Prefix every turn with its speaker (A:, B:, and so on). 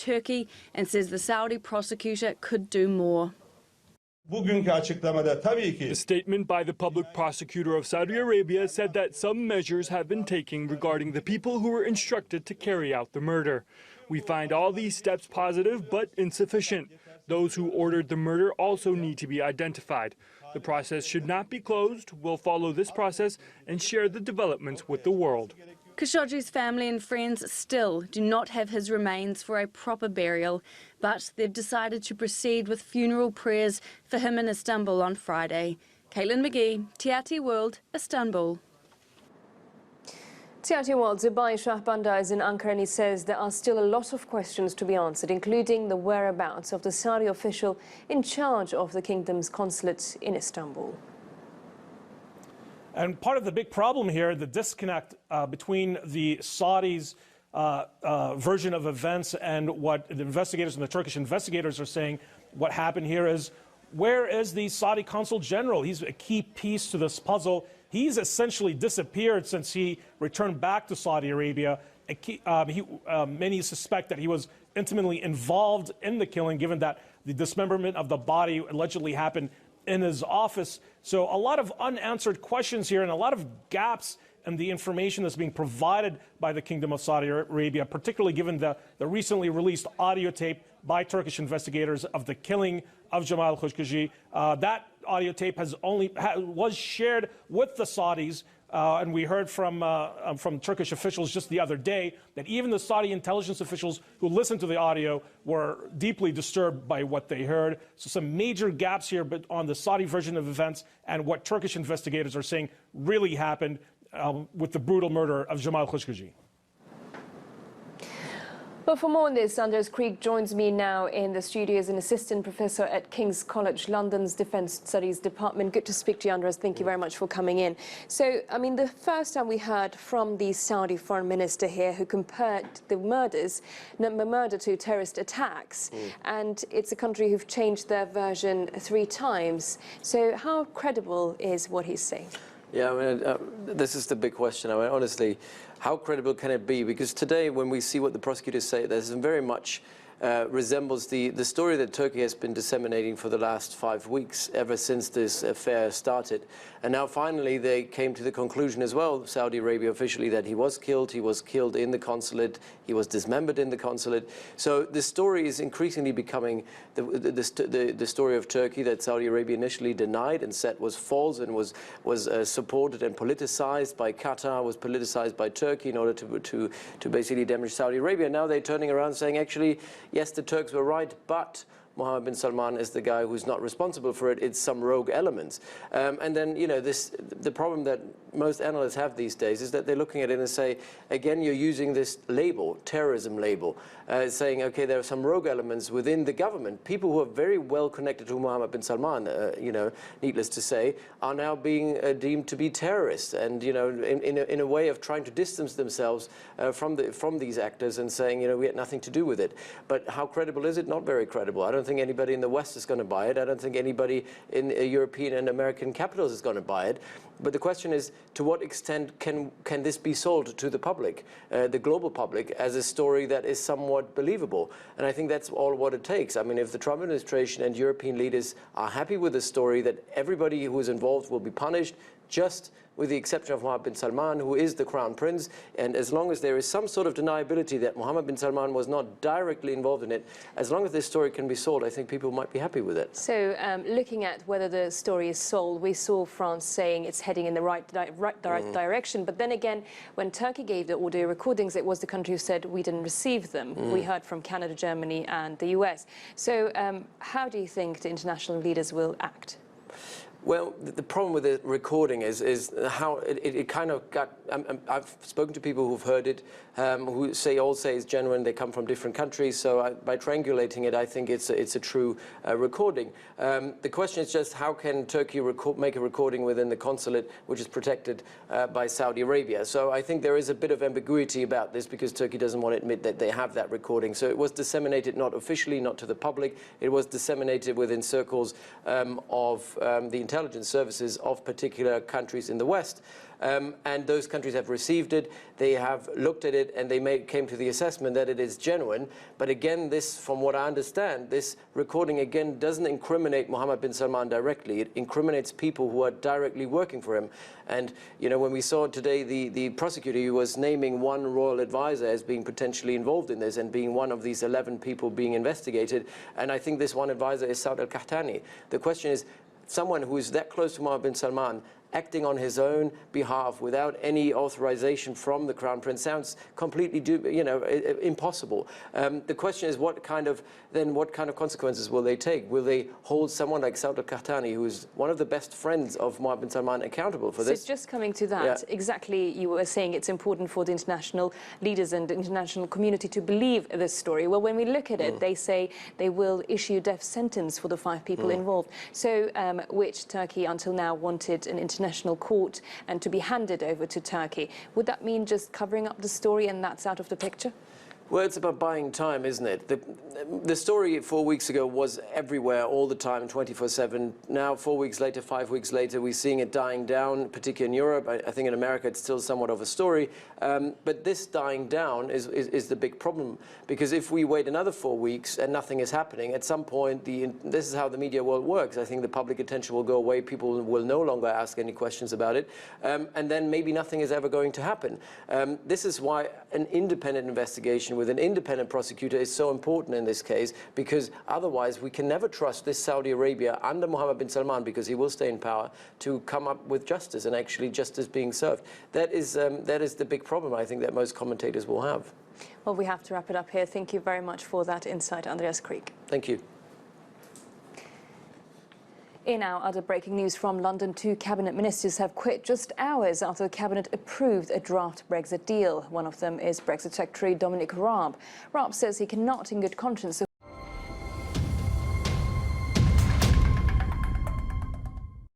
A: Turkey and says the Saudi prosecutor could do more.
B: The statement by the public prosecutor of Saudi Arabia said that some measures have been taken regarding the people who were instructed to carry out the murder. We find all these steps positive but insufficient. Those who ordered the murder also need to be identified. The process should not be closed. We'll follow this process and share the developments with the world.
A: Khashoggi's family and friends still do not have his remains for a proper burial, but they've decided to proceed with funeral prayers for him in Istanbul on Friday. Caitlin McGee, TRT World, Istanbul.
C: TRT World, Zubair Shahbandar is in Ankara and he says there are still a lot of questions to be answered, including the whereabouts of the Saudi official in charge of the kingdom's consulate in Istanbul.
D: And part of the big problem here, the disconnect between the Saudis' version of events and what the investigators and the Turkish investigators are saying, what happened here is, where is the Saudi consul general? He's a key piece to this puzzle. He's essentially disappeared since he returned back to Saudi Arabia. Many suspect that he was intimately involved in the killing, given that the dismemberment of the body allegedly happened in his office. So a lot of unanswered questions here and a lot of gaps in the information that's being provided by the Kingdom of Saudi Arabia, particularly given the recently released audio tape by Turkish investigators of the killing of Jamal Khashoggi. That audio tape was shared with the Saudis. And we heard from Turkish officials just the other day that even the Saudi intelligence officials who listened to the audio were deeply disturbed by what they heard. So some major gaps here but on the Saudi version of events and what Turkish investigators are saying really happened with the brutal murder of Jamal Khashoggi.
C: Well, for more on this, Andreas Krieg joins me now in the studio as an assistant professor at King's College London's Defence Studies Department. Good to speak to you, Andreas. Thank you very much for coming in. So, I mean, the first time we heard from the Saudi foreign minister here who compared the murder to terrorist attacks, and it's a country who've changed their version 3 times. So how credible is what he's saying?
E: Yeah, I mean, this is the big question. I mean, honestly, how credible can it be? Because today, when we see what the prosecutors say, there's very much resembles the story that Turkey has been disseminating for the last 5 weeks, ever since this affair started. And now finally they came to the conclusion as well, Saudi Arabia officially, that he was killed in the consulate, he was dismembered in the consulate. So this story is increasingly becoming the story of Turkey that Saudi Arabia initially denied and said was false and was supported and politicized by Qatar, was politicized by Turkey in order to basically damage Saudi Arabia. Now they're turning around saying, actually, yes, the Turks were right, but Mohammed bin Salman is the guy who's not responsible for it. It's some rogue elements. And then, you know, the problem that most analysts have these days is that they're looking at it and say, again, you're using this label, terrorism label, saying, okay, there are some rogue elements within the government. People who are very well connected to Mohammed bin Salman, you know, needless to say, are now being deemed to be terrorists. And, you know, in a way of trying to distance themselves from these actors and saying, you know, we had nothing to do with it. But how credible is it? Not very credible. I don't think anybody in the West is going to buy it. I don't think anybody in European and American capitals is going to buy it. But the question is, to what extent can this be sold to the public, the global public, as a story that is somewhat believable? And I think that's all what it takes. I mean, if the Trump administration and European leaders are happy with the story that everybody who is involved will be punished, just with the exception of Mohammed bin Salman, who is the crown prince, and as long as there is some sort of deniability that Mohammed bin Salman was not directly involved in it, as long as this story can be sold, I think people might be happy with it.
C: So looking at whether the story is sold, we saw France saying it's heading in the right direction, but then again, when Turkey gave the audio recordings, it was the country who said we didn't receive them. We heard from Canada, Germany and the US. So how do you think the international leaders will act?
E: Well, the problem with the recording is how it kind of got. I've spoken to people who've heard it, who all say it's genuine. They come from different countries, so by triangulating it, I think it's a true recording. The question is just how can Turkey make a recording within the consulate, which is protected by Saudi Arabia? So I think there is a bit of ambiguity about this because Turkey doesn't want to admit that they have that recording. So it was disseminated not officially, not to the public. It was disseminated within circles of the intelligence services of particular countries in the West. And those countries have received it, they have looked at it, and they came to the assessment that it is genuine. But again, this, from what I understand, this recording again doesn't incriminate Mohammed bin Salman directly. It incriminates people who are directly working for him. And when we saw today the prosecutor, he was naming one royal advisor as being potentially involved in this and being one of these 11 people being investigated. And I think this one advisor is Saud al-Qahtani. The question is, someone who is that close to Mohammed bin Salman acting on his own behalf without any authorization from the Crown Prince sounds completely, impossible. The question is, what kind of consequences will they take? Will they hold someone like Saud al-Qahtani, who is one of the best friends of Mohammed bin Salman, accountable for this?
C: So just coming to that, exactly, you were saying it's important for the international leaders and the international community to believe this story. Well, when we look at it, they say they will issue a death sentence for the 5 people involved. So, which Turkey until now wanted an international court and to be handed over to Turkey. Would that mean just covering up the story and that's out of the picture?
E: Well, it's about buying time, isn't it? The story 4 weeks ago was everywhere, all the time, 24/7. Now, 4 weeks later, 5 weeks later, we're seeing it dying down, particularly in Europe. I think in America it's still somewhat of a story. But this dying down is the big problem. Because if we wait another 4 weeks and nothing is happening, at some point, this is how the media world works. I think the public attention will go away. People will no longer ask any questions about it. And then maybe nothing is ever going to happen. This is why an independent investigation with an independent prosecutor is so important in this case, because otherwise we can never trust this Saudi Arabia under Mohammed bin Salman, because he will stay in power, to come up with justice and actually justice being served. That is the big problem, I think, that most commentators will have.
C: Well, we have to wrap it up here. Thank you very much for that insight, Andreas Krieg.
E: Thank you.
C: In our other breaking news from London, 2 cabinet ministers have quit just hours after the cabinet approved a draft Brexit deal. One of them is Brexit Secretary Dominic Raab. Raab says he cannot in good conscience